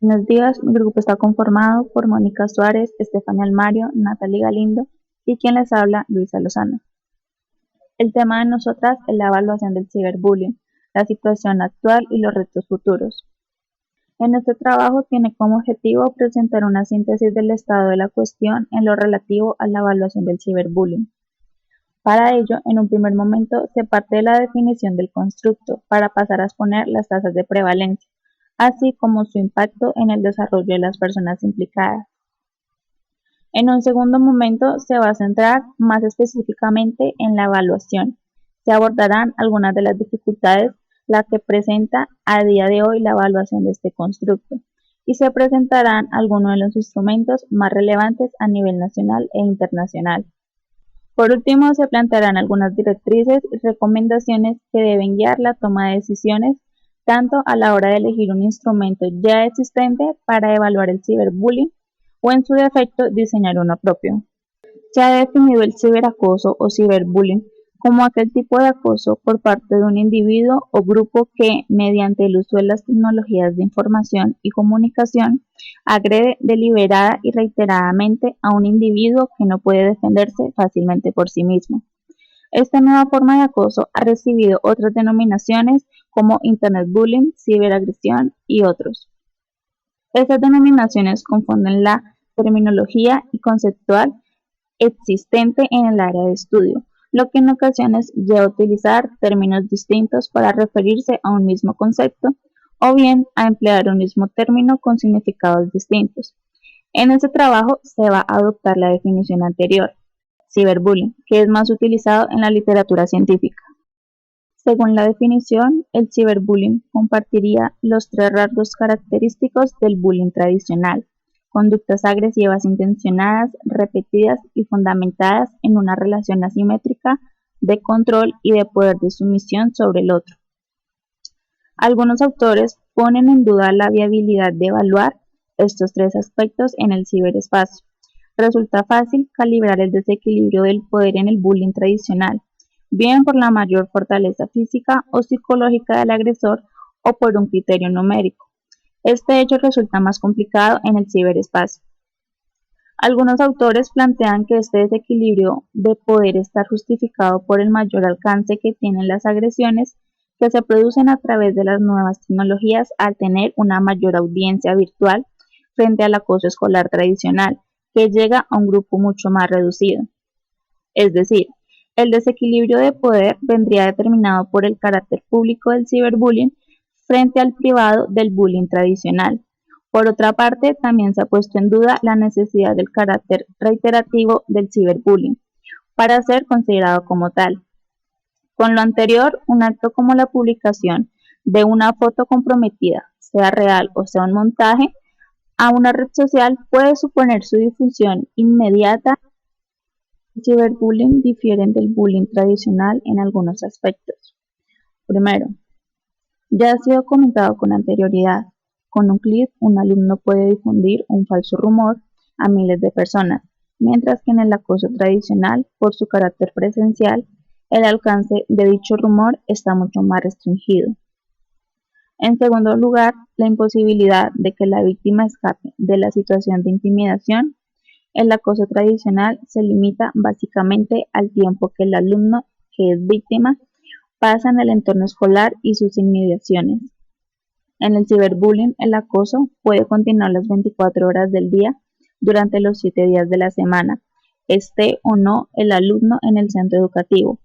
Buenos días, mi grupo está conformado por Mónica Suárez, Estefania Almario, Natalie Galindo y quien les habla, Luisa Lozano. El tema de nosotras es la evaluación del ciberbullying, la situación actual y los retos futuros. En este trabajo tiene como objetivo presentar una síntesis del estado de la cuestión en lo relativo a la evaluación del ciberbullying. Para ello, en un primer momento, se parte de la definición del constructo para pasar a exponer las tasas de prevalencia, así como su impacto en el desarrollo de las personas implicadas. En un segundo momento se va a centrar más específicamente en la evaluación. Se abordarán algunas de las dificultades las que presenta a día de hoy la evaluación de este constructo y se presentarán algunos de los instrumentos más relevantes a nivel nacional e internacional. Por último, se plantearán algunas directrices y recomendaciones que deben guiar la toma de decisiones tanto a la hora de elegir un instrumento ya existente para evaluar el ciberbullying o en su defecto diseñar uno propio. Se ha definido el ciberacoso o ciberbullying como aquel tipo de acoso por parte de un individuo o grupo que, mediante el uso de las tecnologías de información y comunicación, agrede deliberada y reiteradamente a un individuo que no puede defenderse fácilmente por sí mismo. Esta nueva forma de acoso ha recibido otras denominaciones como Internet bullying, ciberagresión y otros. Estas denominaciones confunden la terminología y conceptual existente en el área de estudio, lo que en ocasiones lleva a utilizar términos distintos para referirse a un mismo concepto o bien a emplear un mismo término con significados distintos. En este trabajo se va a adoptar la definición anterior, ciberbullying, que es más utilizado en la literatura científica. Según la definición, el ciberbullying compartiría los tres rasgos característicos del bullying tradicional: conductas agresivas intencionadas, repetidas y fundamentadas en una relación asimétrica de control y de poder de sumisión sobre el otro. Algunos autores ponen en duda la viabilidad de evaluar estos tres aspectos en el ciberespacio. Resulta fácil calibrar el desequilibrio del poder en el bullying tradicional, bien por la mayor fortaleza física o psicológica del agresor o por un criterio numérico. Este hecho resulta más complicado en el ciberespacio. Algunos autores plantean que este desequilibrio de poder está justificado por el mayor alcance que tienen las agresiones que se producen a través de las nuevas tecnologías al tener una mayor audiencia virtual frente al acoso escolar tradicional, que llega a un grupo mucho más reducido. Es decir, el desequilibrio de poder vendría determinado por el carácter público del ciberbullying frente al privado del bullying tradicional. Por otra parte, también se ha puesto en duda la necesidad del carácter reiterativo del ciberbullying para ser considerado como tal. Con lo anterior, un acto como la publicación de una foto comprometida, sea real o sea un montaje, a una red social puede suponer su difusión inmediata. El ciberbullying difiere del bullying tradicional en algunos aspectos. Primero, ya ha sido comentado con anterioridad, con un clic un alumno puede difundir un falso rumor a miles de personas, mientras que en el acoso tradicional, por su carácter presencial, el alcance de dicho rumor está mucho más restringido. En segundo lugar, la imposibilidad de que la víctima escape de la situación de intimidación. El acoso tradicional se limita básicamente al tiempo que el alumno que es víctima pasa en el entorno escolar y sus inmediaciones. En el ciberbullying, el acoso puede continuar las 24 horas del día durante los 7 días de la semana, esté o no el alumno en el centro educativo.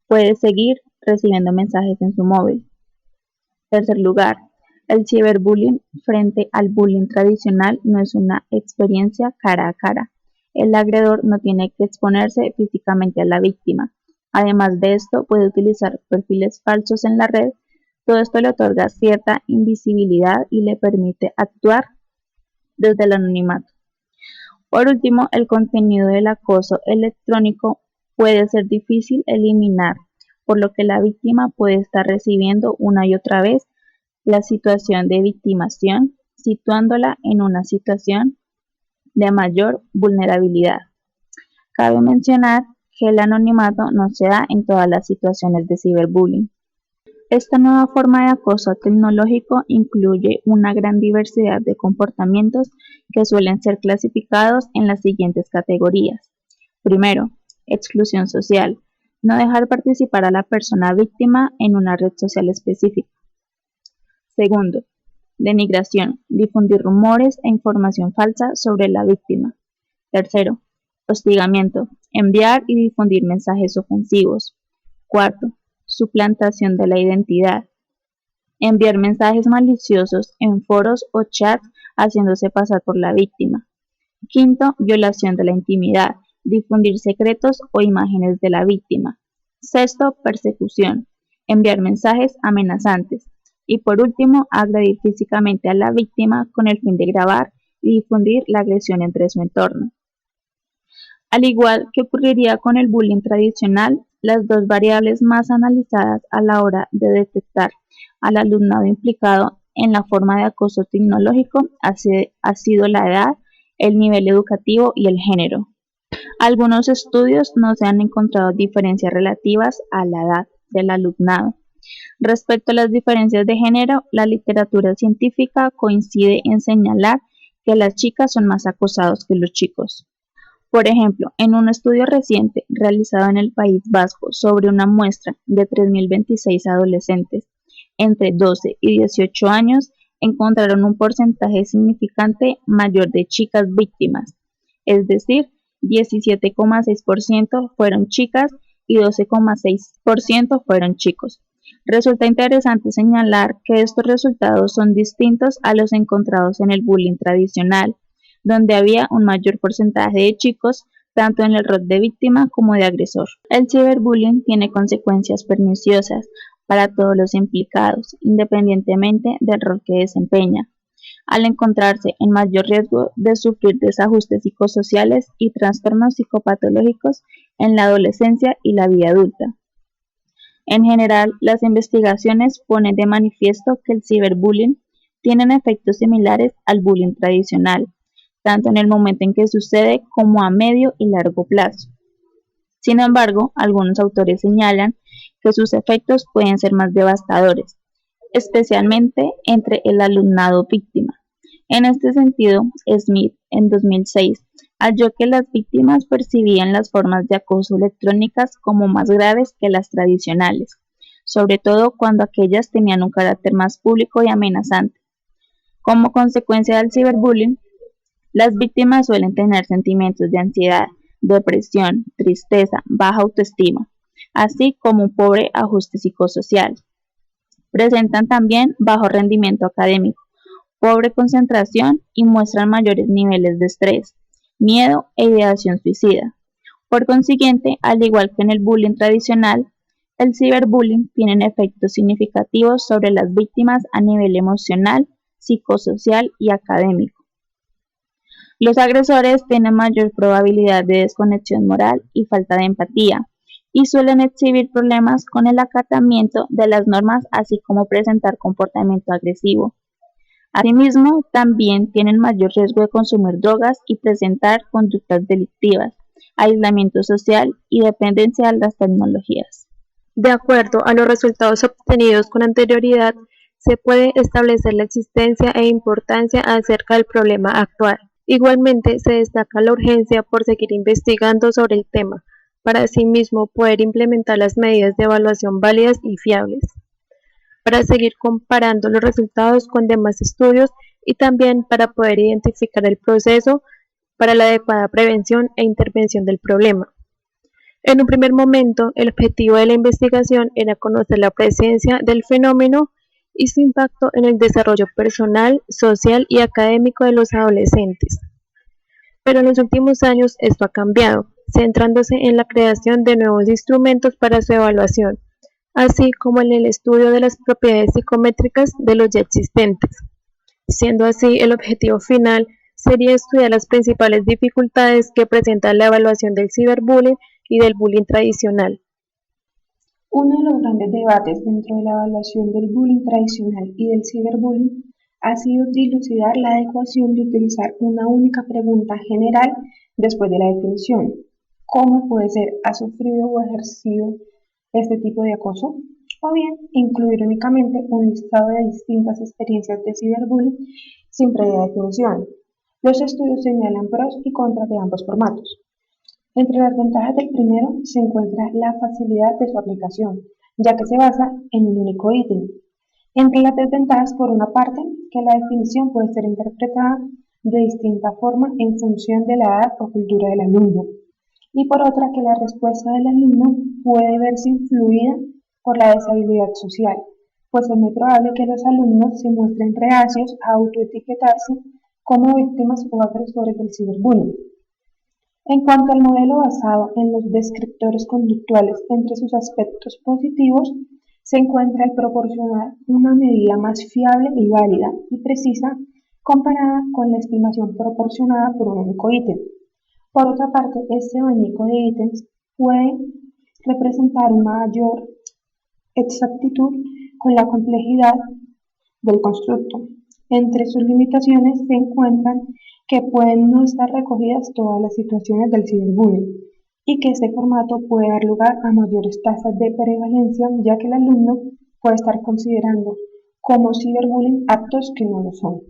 Puede seguir recibiendo mensajes en su móvil. Tercer lugar, el ciberbullying frente al bullying tradicional no es una experiencia cara a cara. El agredor no tiene que exponerse físicamente a la víctima. Además de esto, puede utilizar perfiles falsos en la red. Todo esto le otorga cierta invisibilidad y le permite actuar desde el anonimato. Por último, el contenido del acoso electrónico puede ser difícil eliminar, por lo que la víctima puede estar recibiendo una y otra vez la situación de victimización, situándola en una situación de mayor vulnerabilidad. Cabe mencionar que el anonimato no se da en todas las situaciones de ciberbullying. Esta nueva forma de acoso tecnológico incluye una gran diversidad de comportamientos que suelen ser clasificados en las siguientes categorías. Primero, exclusión social. No dejar participar a la persona víctima en una red social específica. Segundo, denigración. Difundir rumores e información falsa sobre la víctima. Tercero, hostigamiento. Enviar y difundir mensajes ofensivos. Cuarto, suplantación de la identidad. Enviar mensajes maliciosos en foros o chats haciéndose pasar por la víctima. Quinto, violación de la intimidad. Difundir secretos o imágenes de la víctima. Sexto, persecución. Enviar mensajes amenazantes. Y por último, agredir físicamente a la víctima con el fin de grabar y difundir la agresión entre su entorno. Al igual que ocurriría con el bullying tradicional, las dos variables más analizadas a la hora de detectar al alumnado implicado en la forma de acoso tecnológico ha sido la edad, el nivel educativo y el género. Algunos estudios no se han encontrado diferencias relativas a la edad del alumnado. Respecto a las diferencias de género, la literatura científica coincide en señalar que las chicas son más acosados que los chicos. Por ejemplo, en un estudio reciente realizado en el País Vasco sobre una muestra de 3.026 adolescentes entre 12 y 18 años, encontraron un porcentaje significante mayor de chicas víctimas, es decir, 17,6% fueron chicas y 12,6% fueron chicos. Resulta interesante señalar que estos resultados son distintos a los encontrados en el bullying tradicional, donde había un mayor porcentaje de chicos tanto en el rol de víctima como de agresor. El ciberbullying tiene consecuencias perniciosas para todos los implicados, independientemente del rol que desempeña, al encontrarse en mayor riesgo de sufrir desajustes psicosociales y trastornos psicopatológicos en la adolescencia y la vida adulta. En general, las investigaciones ponen de manifiesto que el ciberbullying tiene efectos similares al bullying tradicional, tanto en el momento en que sucede como a medio y largo plazo. Sin embargo, algunos autores señalan que sus efectos pueden ser más devastadores, especialmente entre el alumnado víctima. En este sentido, Smith, en 2006, halló que las víctimas percibían las formas de acoso electrónicas como más graves que las tradicionales, sobre todo cuando aquellas tenían un carácter más público y amenazante. Como consecuencia del ciberbullying, las víctimas suelen tener sentimientos de ansiedad, depresión, tristeza, baja autoestima, así como un pobre ajuste psicosocial. Presentan también bajo rendimiento académico, pobre concentración y muestran mayores niveles de estrés, miedo e ideación suicida. Por consiguiente, al igual que en el bullying tradicional, el ciberbullying tiene efectos significativos sobre las víctimas a nivel emocional, psicosocial y académico. Los agresores tienen mayor probabilidad de desconexión moral y falta de empatía, y suelen exhibir problemas con el acatamiento de las normas, así como presentar comportamiento agresivo. Asimismo, también tienen mayor riesgo de consumir drogas y presentar conductas delictivas, aislamiento social y dependencia de las tecnologías. De acuerdo a los resultados obtenidos con anterioridad, se puede establecer la existencia e importancia acerca del problema actual. Igualmente, se destaca la urgencia por seguir investigando sobre el tema, para asimismo poder implementar las medidas de evaluación válidas y fiables, para seguir comparando los resultados con demás estudios y también para poder identificar el proceso para la adecuada prevención e intervención del problema. En un primer momento, el objetivo de la investigación era conocer la presencia del fenómeno y su impacto en el desarrollo personal, social y académico de los adolescentes. Pero en los últimos años esto ha cambiado, centrándose en la creación de nuevos instrumentos para su evaluación, así como en el estudio de las propiedades psicométricas de los ya existentes. Siendo así, el objetivo final sería estudiar las principales dificultades que presenta la evaluación del ciberbullying y del bullying tradicional. Uno de los grandes debates dentro de la evaluación del bullying tradicional y del ciberbullying ha sido dilucidar la adecuación de utilizar una única pregunta general después de la definición. ¿Cómo puede ser ha sufrido o ejercido este tipo de acoso? o bien incluir únicamente un listado de distintas experiencias de ciberbullying sin previa definición. Los estudios señalan pros y contras de ambos formatos. Entre las ventajas del primero se encuentra la facilidad de su aplicación, ya que se basa en un único ítem. Entre las desventajas, por una parte, que la definición puede ser interpretada de distinta forma en función de la edad o cultura del alumno, y por otra, que la respuesta del alumno puede verse influida por la deshabilidad social, pues es muy probable que los alumnos se muestren reacios a autoetiquetarse como víctimas o agresores del ciberbullying. En cuanto al modelo basado en los descriptores conductuales, entre sus aspectos positivos se encuentra el proporcionar una medida más fiable y válida y precisa comparada con la estimación proporcionada por un único ítem. Por otra parte, este abanico de ítems puede representar una mayor exactitud con la complejidad del constructo. Entre sus limitaciones se encuentran que pueden no estar recogidas todas las situaciones del ciberbullying y que este formato puede dar lugar a mayores tasas de prevalencia, ya que el alumno puede estar considerando como ciberbullying actos que no lo son.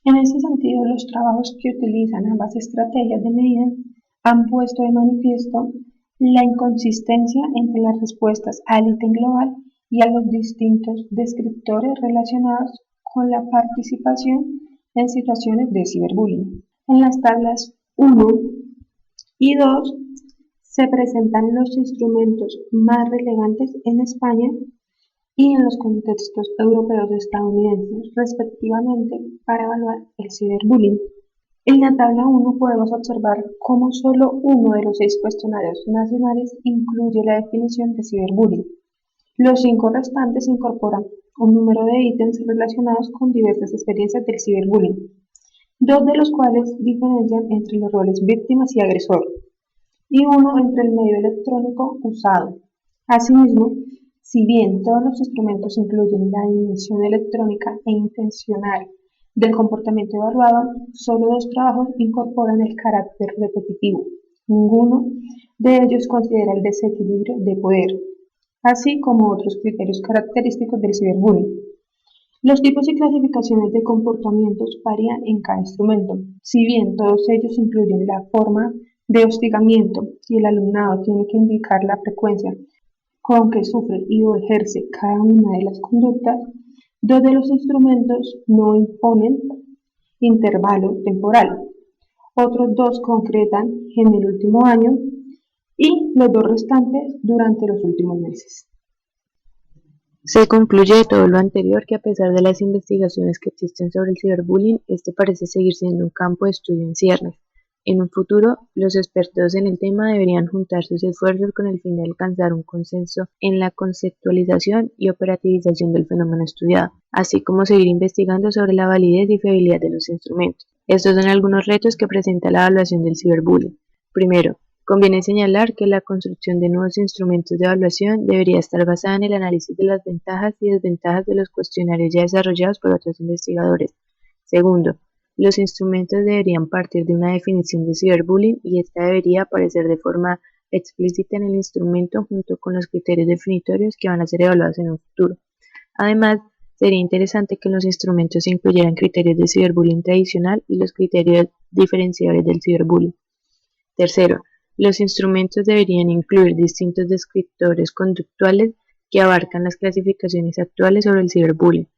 En ese sentido, los trabajos que utilizan ambas estrategias de medida han puesto de manifiesto la inconsistencia entre las respuestas al ítem global y a los distintos descriptores relacionados con la participación en situaciones de ciberbullying. En las tablas 1 y 2 se presentan los instrumentos más relevantes en España y en los contextos europeos y estadounidenses, respectivamente, para evaluar el ciberbullying. En la tabla 1 podemos observar cómo solo uno de los 6 cuestionarios nacionales incluye la definición de ciberbullying. Los 5 restantes incorporan un número de ítems relacionados con diversas experiencias del ciberbullying, 2 de los cuales diferencian entre los roles víctimas y agresor, y uno entre el medio electrónico usado. Asimismo, si bien todos los instrumentos incluyen la dimensión electrónica e intencional del comportamiento evaluado, solo 2 trabajos incorporan el carácter repetitivo. Ninguno de ellos considera el desequilibrio de poder, así como otros criterios característicos del ciberbullying. Los tipos y clasificaciones de comportamientos varían en cada instrumento. Si bien todos ellos incluyen la forma de hostigamiento y el alumnado tiene que indicar la frecuencia con que sufre y o ejerce cada una de las conductas, 2 de los instrumentos no imponen intervalo temporal. Otros 2 concretan en el último año y los 2 restantes durante los últimos meses. Se concluye de todo lo anterior que a pesar de las investigaciones que existen sobre el ciberbullying, este parece seguir siendo un campo de estudio en ciernes. En un futuro, los expertos en el tema deberían juntar sus esfuerzos con el fin de alcanzar un consenso en la conceptualización y operativización del fenómeno estudiado, así como seguir investigando sobre la validez y fiabilidad de los instrumentos. Estos son algunos retos que presenta la evaluación del ciberbullying. Primero, conviene señalar que la construcción de nuevos instrumentos de evaluación debería estar basada en el análisis de las ventajas y desventajas de los cuestionarios ya desarrollados por otros investigadores. Segundo, los instrumentos deberían partir de una definición de ciberbullying y esta debería aparecer de forma explícita en el instrumento junto con los criterios definitorios que van a ser evaluados en un futuro. Además, sería interesante que en los instrumentos se incluyeran criterios de ciberbullying tradicional y los criterios diferenciadores del ciberbullying. Tercero, los instrumentos deberían incluir distintos descriptores conductuales que abarcan las clasificaciones actuales sobre el ciberbullying.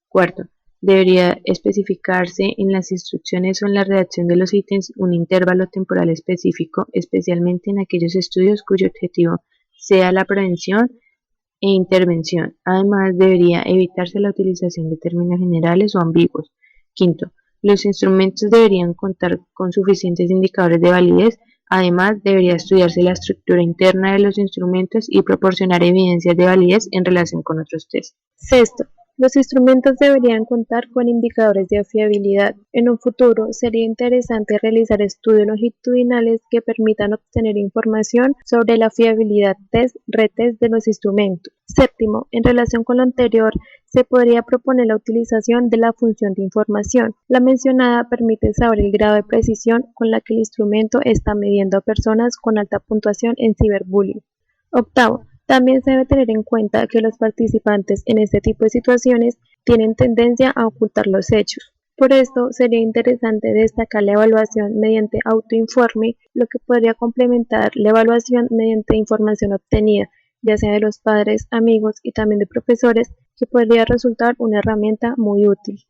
Cuarto, debería especificarse en las instrucciones o en la redacción de los ítems un intervalo temporal específico, especialmente en aquellos estudios cuyo objetivo sea la prevención e intervención. Además, debería evitarse la utilización de términos generales o ambiguos. Quinto, los instrumentos deberían contar con suficientes indicadores de validez. Además, debería estudiarse la estructura interna de los instrumentos y proporcionar evidencias de validez en relación con otros tests. Sexto, los instrumentos deberían contar con indicadores de fiabilidad. En un futuro, sería interesante realizar estudios longitudinales que permitan obtener información sobre la fiabilidad retest de los instrumentos. Séptimo, en relación con lo anterior, se podría proponer la utilización de la función de información. La mencionada permite saber el grado de precisión con la que el instrumento está midiendo a personas con alta puntuación en ciberbullying. Octavo, También se debe tener en cuenta que los participantes en este tipo de situaciones tienen tendencia a ocultar los hechos. Por esto, sería interesante destacar la evaluación mediante autoinforme, lo que podría complementar la evaluación mediante información obtenida, ya sea de los padres, amigos y también de profesores, que podría resultar una herramienta muy útil.